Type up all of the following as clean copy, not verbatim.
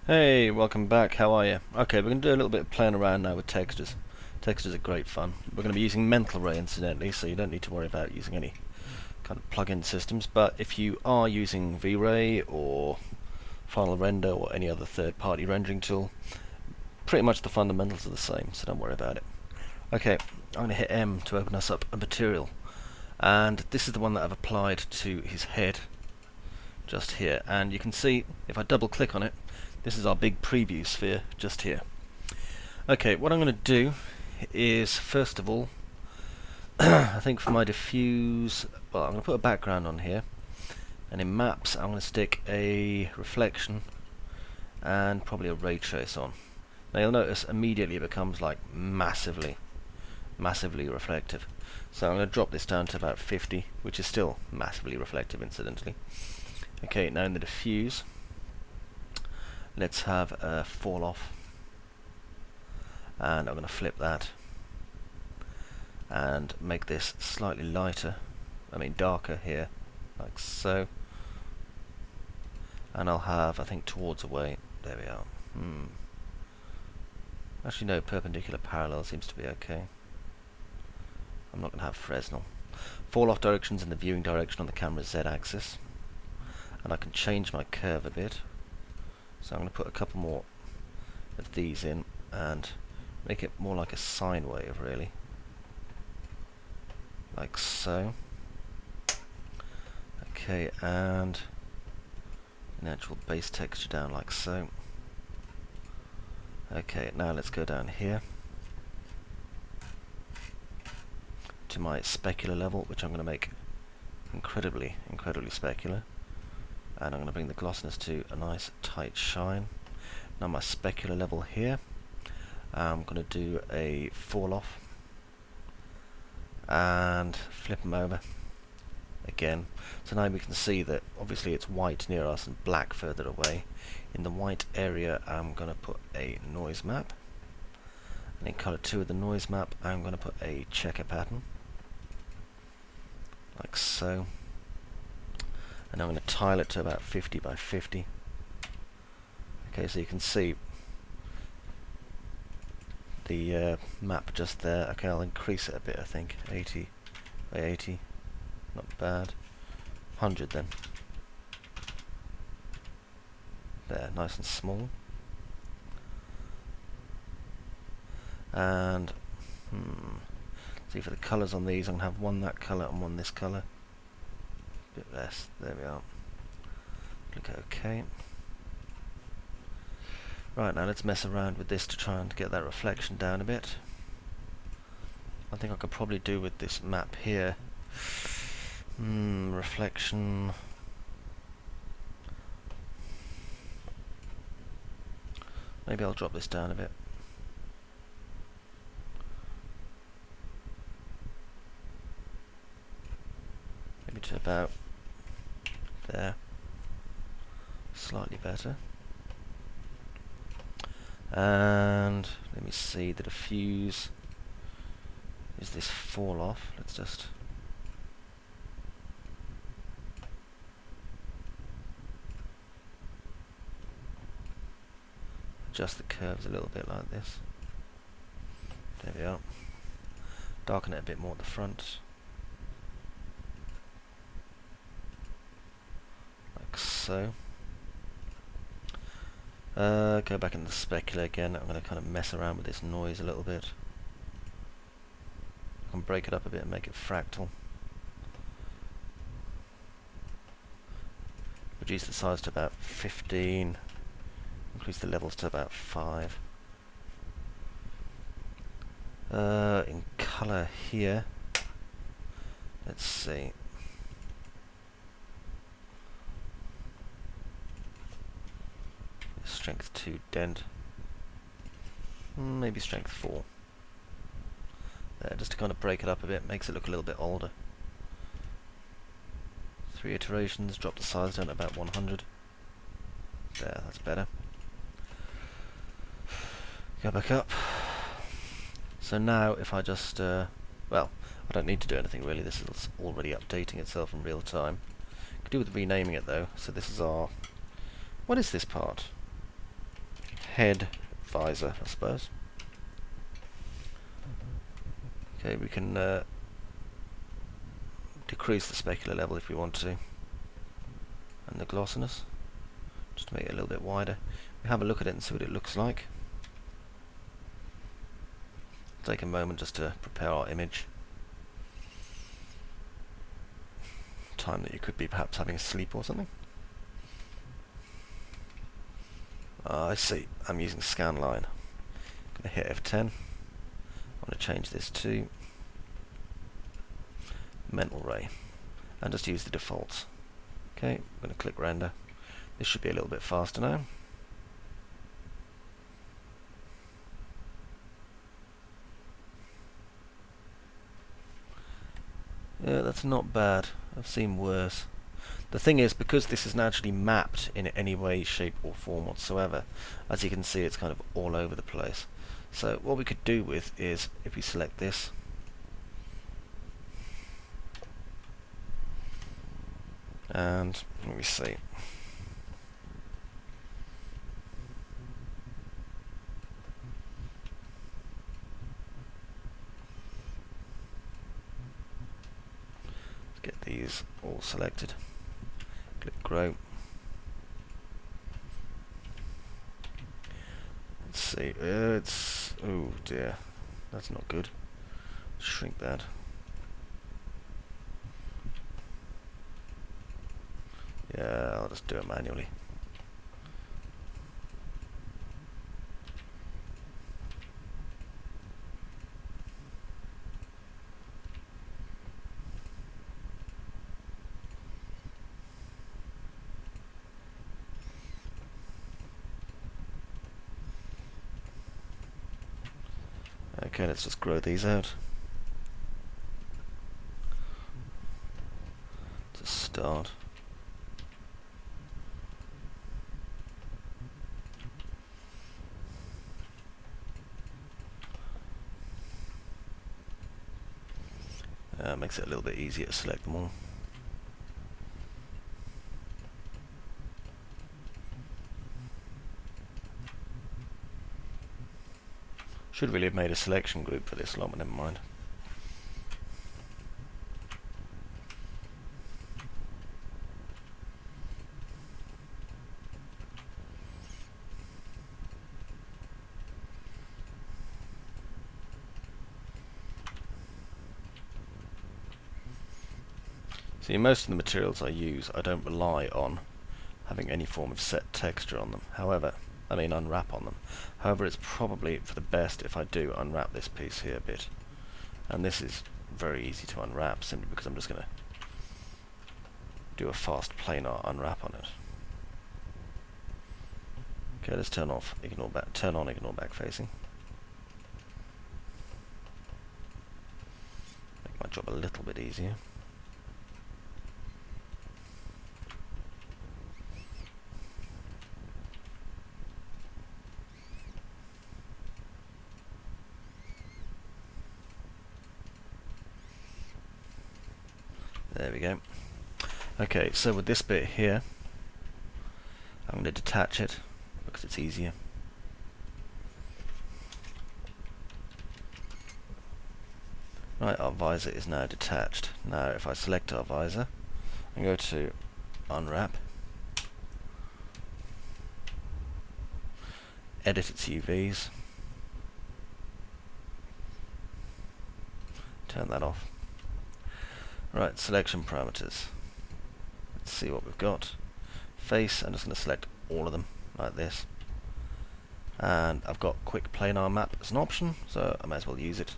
Hey, welcome back. How are you? Okay, we're going to do a little bit of playing around now with textures. Textures are great fun. We're going to be using Mental Ray incidentally, so you don't need to worry about using any kind of plug-in systems. But if you are using V-Ray or Final Render or any other third-party rendering tool, pretty much the fundamentals are the same, so don't worry about it. Okay, I'm going to hit M to open us up a material. And this is the one that I've applied to his head just here. And you can see, if I double click on it, this is our big preview sphere just here. Okay, what I'm going to do is, first of all, I think for my diffuse, well, I'm going to put a background on here, and in maps I'm going to stick a reflection and probably a ray trace on. Now you'll notice immediately it becomes like massively reflective. So I'm going to drop this down to about 50, which is still massively reflective incidentally. Okay, now in the diffuse, let's have a fall off, and I'm going to flip that and make this slightly lighter, darker here, like so. And I'll have, I think, towards away. There we are. Actually, no, perpendicular parallel seems to be okay. I'm not going to have Fresnel. Fall off directions in the viewing direction on the camera's Z-axis. And I can change my curve a bit. So I'm going to put a couple more of these in and make it more like a sine wave, really. Like so. Okay, and an actual base texture down like so. Okay, now let's go down here to my specular level, which I'm going to make incredibly specular. And I'm going to bring the glossiness to a nice tight shine. Now my specular level here, I'm going to do a fall off and flip them over again. So now we can see that obviously it's white near us and black further away. In the white area I'm going to put a noise map, and in color 2 of the noise map I'm going to put a checker pattern like so, and I'm going to tile it to about 50 by 50. Okay, so you can see the map just there. Okay, I'll increase it a bit, I think. 80 by 80, not bad. 100 then. There, nice and small. And, see, for the colours on these, I'm going to have one that colour and one this colour. A bit less, there we are. Click OK. Right, now let's mess around with this to try and get that reflection down a bit. I think I could probably do with this map here. Reflection. Maybe I'll drop this down a bit. Maybe to about there. Slightly better. And let me see, the diffuse is this fall off. Let's just adjust the curves a little bit like this. There we are. Darken it a bit more at the front. Like so. Go back into the specular again. I'm going to kind of mess around with this noise a little bit. I can break it up a bit and make it fractal. Reduce the size to about 15. Increase the levels to about 5. In colour here, let's see. Strength 2 dent. Maybe strength 4. There, just to kind of break it up a bit, makes it look a little bit older. 3 iterations, drop the size down to about 100. There, that's better. Go back up. So now if I just, well, I don't need to do anything really, this is already updating itself in real time. Could do with renaming it though. So this is our, what is this part? head visor, I suppose. Okay, we can decrease the specular level if we want to, and the glossiness, just to make it a little bit wider. We have a look at it and see what it looks like. Take a moment just to prepare our image. Time that you could be perhaps having a sleep or something. I see. I'm using scan line. I'm going to hit F10. I want to change this to mental ray and just use the defaults. Okay, I'm going to click render. This should be a little bit faster now. Yeah, that's not bad. I've seen worse. The thing is, because this isn't actually mapped in any way, shape or form whatsoever, as you can see it's kind of all over the place. So what we could do with is, if we select this, and let me see. Let's get these all selected. Click grow. Let's see. It's, oh dear, that's not good. Shrink that. Yeah, I'll just do it manually. Okay, let's just grow these out. To start. Makes it a little bit easier to select them all. Should really have made a selection group for this lot, but never mind. See, most of the materials I use, I don't rely on having any form of set texture on them. However, I mean unwrap on them. However, it's probably for the best if I do unwrap this piece here a bit. And this is very easy to unwrap simply because I'm just going to do a fast planar unwrap on it. Okay, let's turn off ignore back, turn on ignore back facing. Make my job a little bit easier. There we go. Okay, so with this bit here, I'm going to detach it because it's easier. Right, our visor is now detached. Now if I select our visor and go to unwrap, edit its UVs, turn that off. Right, selection parameters. Let's see what we've got. Face, I'm just going to select all of them like this. And I've got quick planar map as an option, so I might as well use it.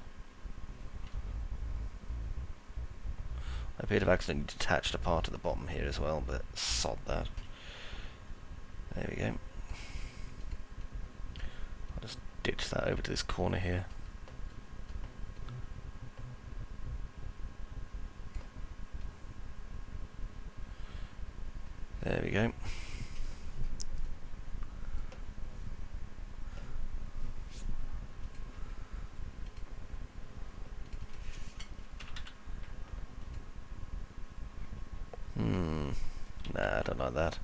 I appear to have accidentally detached a part at the bottom here as well, but sod that. There we go. I'll just ditch that over to this corner here. There we go. Nah, I don't like that.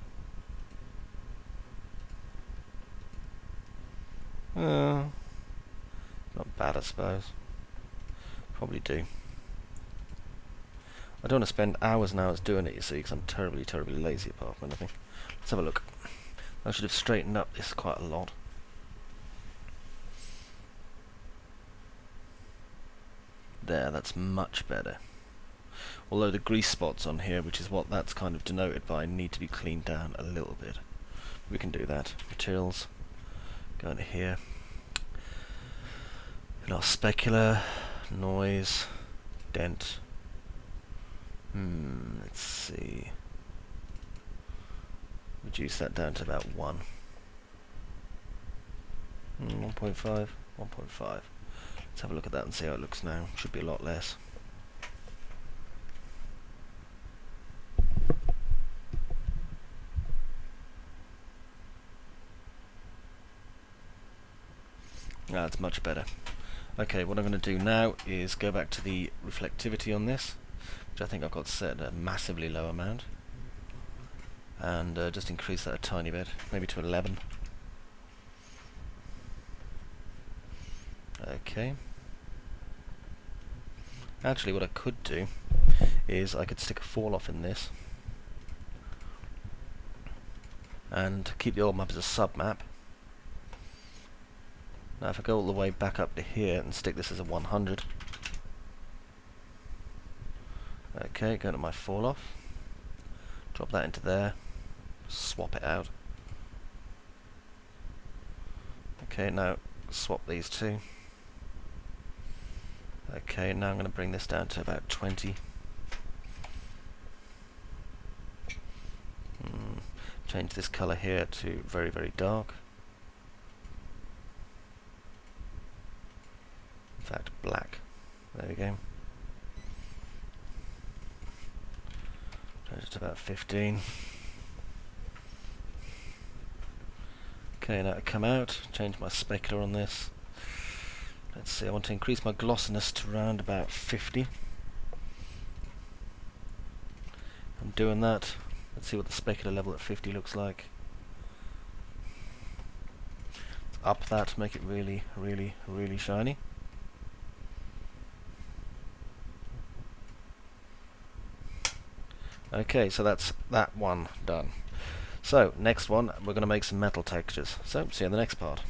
Not bad, I suppose. Probably do. I don't want to spend hours and hours doing it, you see, because I'm terribly, terribly lazy apart from anything. Let's have a look. I should have straightened up this quite a lot. There, that's much better. Although the grease spots on here, which is what that's kind of denoted by, need to be cleaned down a little bit. We can do that. Materials. Go into here. And our specular, noise, dent. Let's see. Reduce that down to about 1. 1.5, 1.5. Let's have a look at that and see how it looks now. Should be a lot less. That's much better. Okay, what I'm going to do now is go back to the reflectivity on this, which I think I've got set at a massively low amount, and just increase that a tiny bit, maybe to 11. Okay. Actually, what I could do is I could stick a fall off in this and keep the old map as a sub map. Now if I go all the way back up to here and stick this as a 100. Okay, go to my fall off, drop that into there, swap it out. Okay, now swap these two. Okay, now I'm going to bring this down to about 20. Change this colour here to very, very dark. In fact, black. There we go. Change it to about 15. Okay, now to come out, change my specular on this. Let's see, I want to increase my glossiness to around about 50. I'm doing that. Let's see what the specular level at 50 looks like. Let's up that, make it really, really, really shiny. Okay, so that's that one done. So, next one, we're going to make some metal textures. So, see you in the next part.